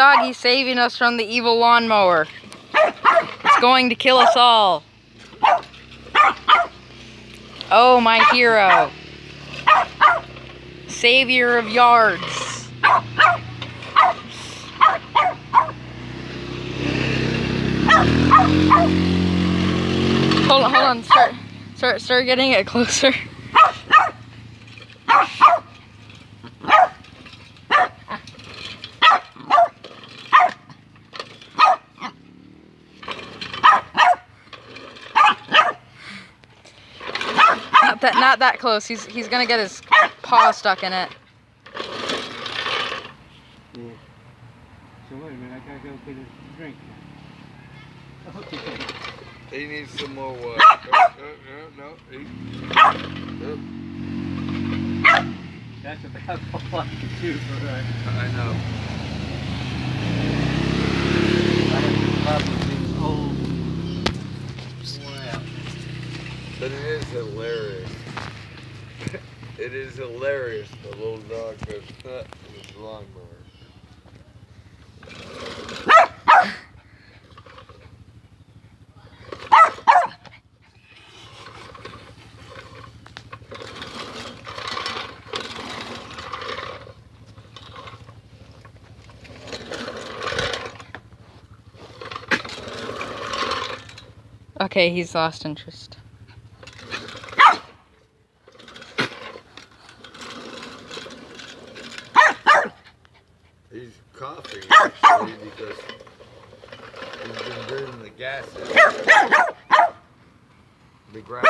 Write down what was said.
doggy saving us from the evil lawnmower. It's going to kill us all. Oh, my hero. Savior of yards. Hold on. Start getting it closer. Not that close. He's gonna get his paw stuck in it. Yeah. So wait a minute, I gotta go get a drink. Okay. He needs some more water. No. That's about all I can do for her. I know. I have to probably be old. Worn out. But it is hilarious. It is hilarious. The little dog goes nut with his lawnmower. Okay, he's lost interest. He's coughing actually because he's been burning the gas in the grass.